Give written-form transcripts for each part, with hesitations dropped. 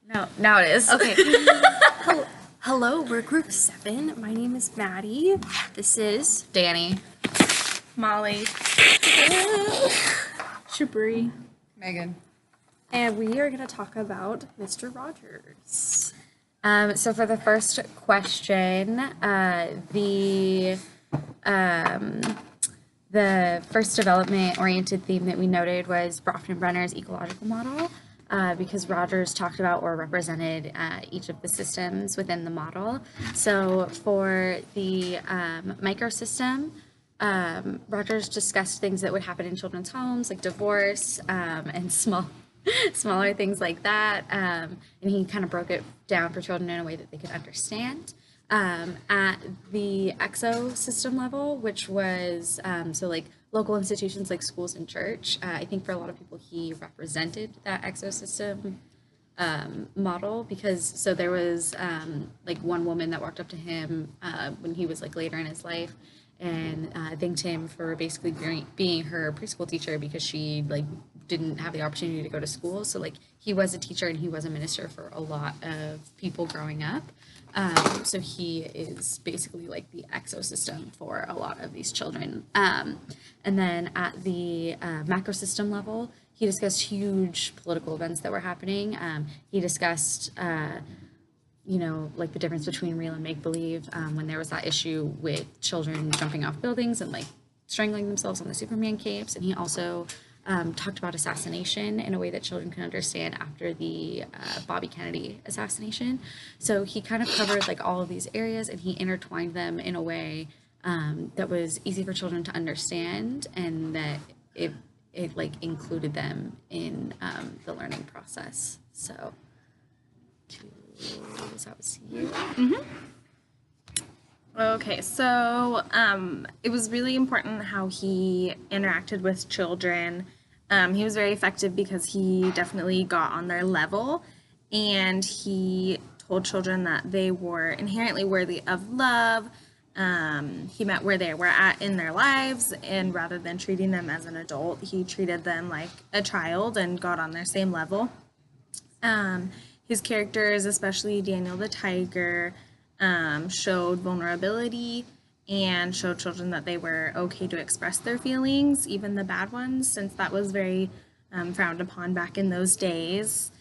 No, now it is. Okay. Hello, we're group 7. My name is Maddie. This is Danny. Molly. Shabri. Megan. and we are going to talk about Mr. Rogers. So for the first question, the first development-oriented theme that we noted was Bronfenbrenner's ecological model, because Rogers talked about or represented each of the systems within the model. So for the microsystem, Rogers discussed things that would happen in children's homes, like divorce and smaller things like that. And he kind of broke it down for children in a way that they could understand. At the exosystem level, which was so like local institutions like schools and church, I think for a lot of people he represented that exosystem model, because so there was like one woman that walked up to him when he was like later in his life and thanked him for basically being her preschool teacher because she like didn't have the opportunity to go to school. So like he was a teacher and he was a minister for a lot of people growing up. So he is basically like the exosystem for a lot of these children. And then at the macrosystem level, he discussed huge political events that were happening. He discussed, like the difference between real and make-believe, when there was that issue with children jumping off buildings and like strangling themselves on the Superman capes. And he also talked about assassination in a way that children can understand after the Bobby Kennedy assassination. So he kind of covered like all of these areas and he intertwined them in a way that was easy for children to understand, and that it like included them in the learning process. So that was you. Okay, so it was really important how he interacted with children. He was very effective because he definitely got on their level, and he told children that they were inherently worthy of love. He met where they were at in their lives, and rather than treating them as an adult, he treated them like a child and got on their same level. His characters, especially Daniel the Tiger, showed vulnerability and showed children that they were okay to express their feelings, even the bad ones, since that was very frowned upon back in those days.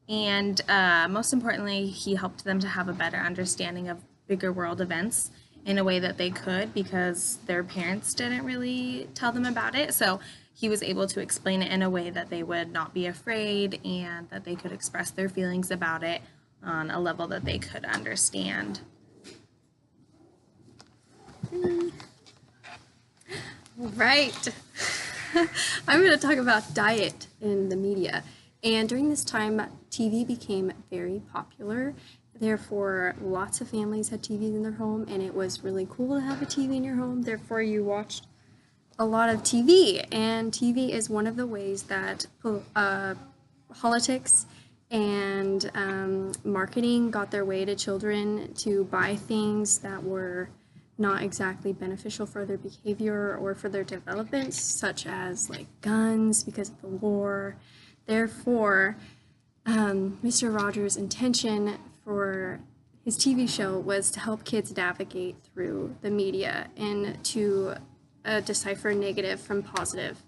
And most importantly, he helped them to have a better understanding of bigger world events in a way that they could, because their parents didn't really tell them about it. So he was able to explain it in a way that they would not be afraid and that they could express their feelings about it on a level that they could understand. Right. I'm going to talk about diet in the media. And during this time, TV became very popular. Therefore, lots of families had TVs in their home, and it was really cool to have a TV in your home. Therefore, you watched a lot of TV. And TV is one of the ways that politics and marketing got their way to children to buy things that were not exactly beneficial for their behavior or for their development, such as like guns because of the war. Therefore, Mr. Rogers' intention for his TV show was to help kids navigate through the media and to decipher negative from positive.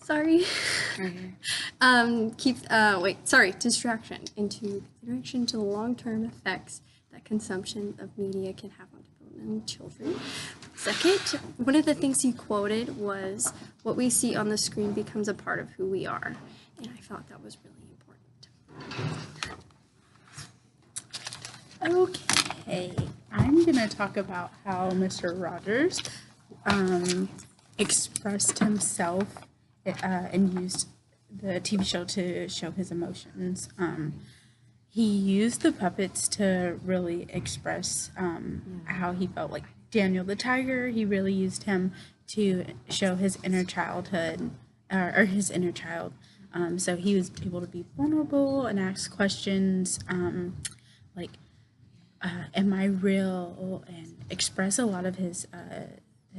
Sorry. Distraction into consideration to the long-term effects that consumption of media can have on developmental children. Second, one of the things he quoted was, "What we see on the screen becomes a part of who we are," and I thought that was really important. Okay, I'm going to talk about how Mr. Rogers expressed himself and used the TV show to show his emotions. He used the puppets to really express how he felt. Like Daniel the Tiger, he really used him to show his inner childhood, or his inner child. So he was able to be vulnerable and ask questions like, am I real? And express a lot of his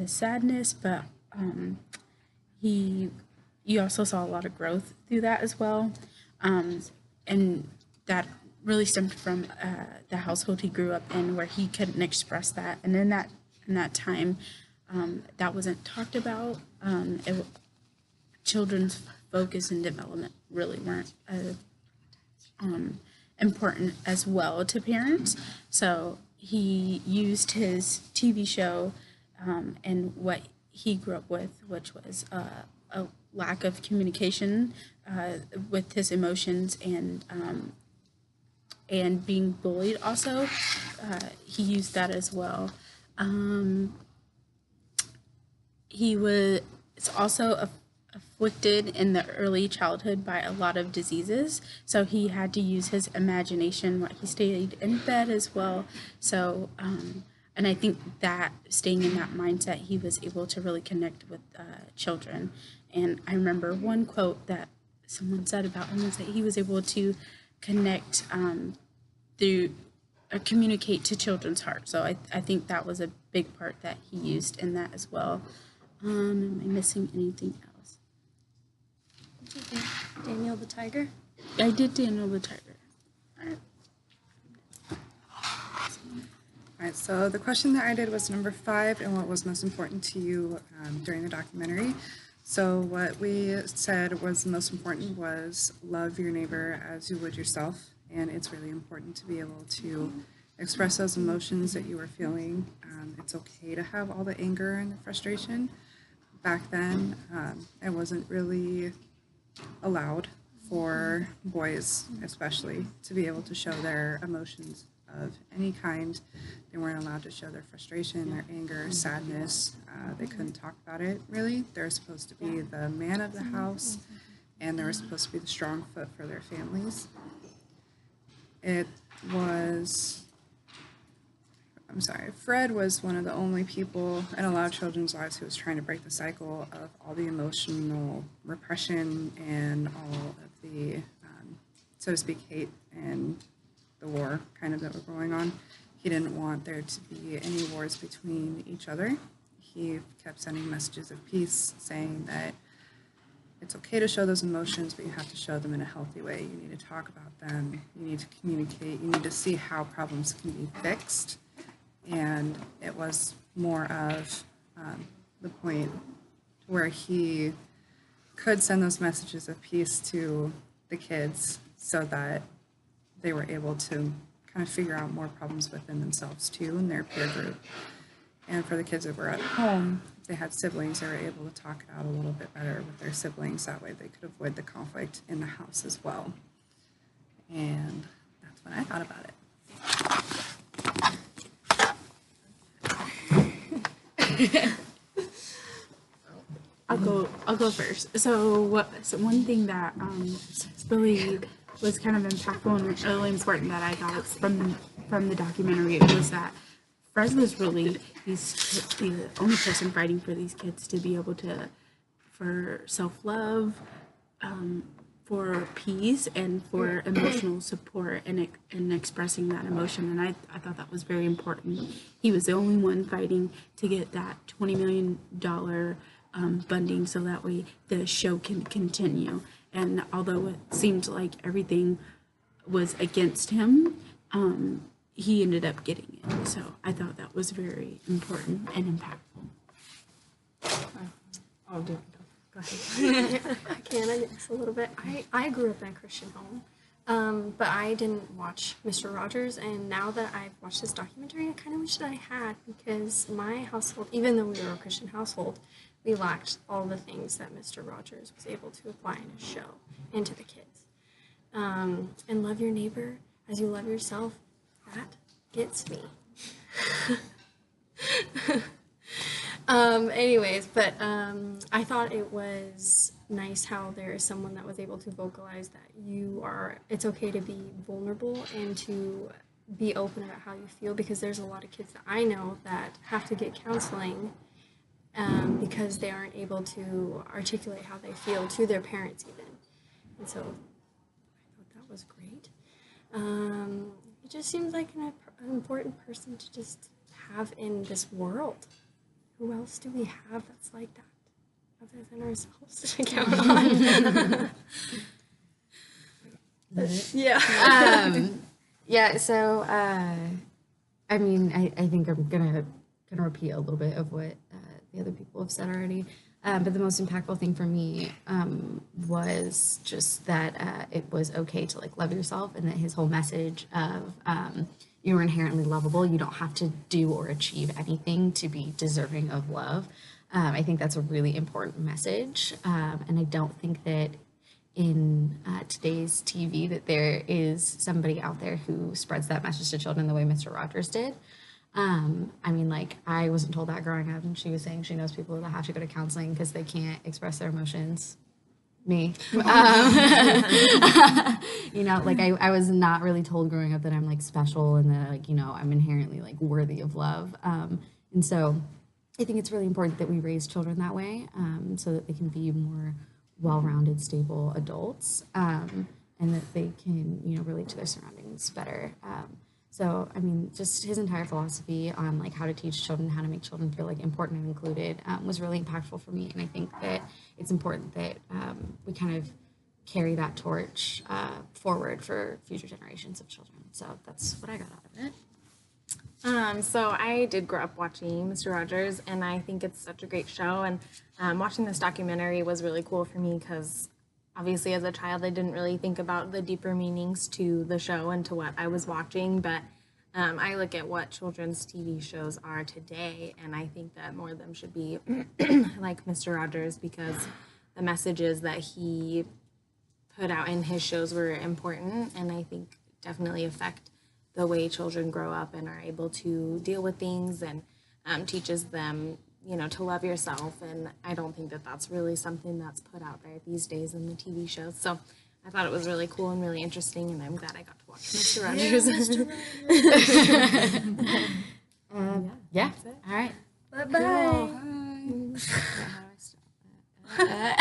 sadness, but he you also saw a lot of growth through that as well. And that really stemmed from the household he grew up in, where he couldn't express that. And in that time, that wasn't talked about. Children's focus and development really weren't important as well to parents. So he used his TV show and what he grew up with, which was a lack of communication with his emotions and being bullied. Also, he used that as well. He was also afflicted in the early childhood by a lot of diseases, so he had to use his imagination while he stayed in bed as well. So, and I think that staying in that mindset, he was able to really connect with children. And I remember one quote that someone said about him was that he was able to connect through communicate to children's hearts. So I think that was a big part that he used in that as well. Am I missing anything else? What do you think? Daniel the Tiger? I did Daniel the Tiger. All right. All right, so the question that I did was number 5, and what was most important to you during the documentary. So what we said was most important was love your neighbor as you would yourself, and it's really important to be able to express those emotions that you were feeling. It's okay to have all the anger and the frustration. Back then, it wasn't really allowed for boys, especially, to be able to show their emotions of any kind. They weren't allowed to show their frustration, their anger, sadness. They couldn't talk about it, really. They were supposed to be the man of the house, and they were supposed to be the strong foot for their families. Fred was one of the only people in a lot of children's lives who was trying to break the cycle of all the emotional repression and all of the, so to speak, hate and the war kind of that were going on. He didn't want there to be any wars between each other. He kept sending messages of peace, saying that it's okay to show those emotions, but you have to show them in a healthy way. You need to talk about them. You need to communicate. You need to see how problems can be fixed. And it was more of the point where he could send those messages of peace to the kids so that they were able to kind of figure out more problems within themselves too in their peer group. And for the kids that were at home, if they had siblings, they were able to talk it out a little bit better with their siblings. That way they could avoid the conflict in the house as well. And that's what I thought about it. I'll go first. So one thing that really was kind of impactful and really important that I got from the documentary was that Fred was really he's the only person fighting for these kids to be able to for self-love, for peace, and for emotional support and expressing that emotion. And I thought that was very important. He was the only one fighting to get that $20 million funding so that way the show can continue. And although it seemed like everything was against him, he ended up getting it. So I thought that was very important and impactful. I'll do it. Go ahead. I guess a little bit. I grew up in a Christian home, but I didn't watch Mr. Rogers, and now that I've watched this documentary, I kind of wish that I had, because my household, even though we were a Christian household, we lacked all the things that Mr. Rogers was able to apply in his show into the kids. And love your neighbor as you love yourself, that gets me. Anyways, but I thought it was nice how there is someone that was able to vocalize that it's okay to be vulnerable and to be open about how you feel, because there's a lot of kids that I know that have to get counseling because they aren't able to articulate how they feel to their parents even. And so I thought that was great. It just seems like an important person to just have in this world. Who else do we have that's like that? other than ourselves to count on. Yeah. Yeah, so I mean, I think I'm gonna kind of repeat a little bit of what the other people have said already. But the most impactful thing for me was just that it was okay to like love yourself, and that his whole message of you're inherently lovable. You don't have to do or achieve anything to be deserving of love. I think that's a really important message, and I don't think that in today's TV that there is somebody out there who spreads that message to children the way Mr. Rogers did. I mean, like, I wasn't told that growing up, and she was saying she knows people that have to go to counseling because they can't express their emotions. Me. You know, like, I was not really told growing up that I'm, like, special and that, like, you know, I'm inherently, like, worthy of love. And so I think it's really important that we raise children that way, so that they can be more well-rounded, stable adults, and that they can, you know, relate to their surroundings better. So, I mean, just his entire philosophy on like how to teach children, how to make children feel like important and included, was really impactful for me. And I think that it's important that we kind of carry that torch forward for future generations of children. So that's what I got out of it. So I did grow up watching Mr. Rogers, and I think it's such a great show. And watching this documentary was really cool for me because obviously as a child I didn't really think about the deeper meanings to the show and to what I was watching. But I look at what children's TV shows are today, and I think that more of them should be like Mr. Rogers, because the messages that he put out in his shows were important, and I think definitely affect the way children grow up and are able to deal with things, and teaches them, you know, to love yourself. And I don't think that that's really something that's put out there these days in the TV shows. So I thought it was really cool and really interesting, and I'm glad I got to watch Mr. Rogers. Yeah. All right. Bye-bye. How do I stop that?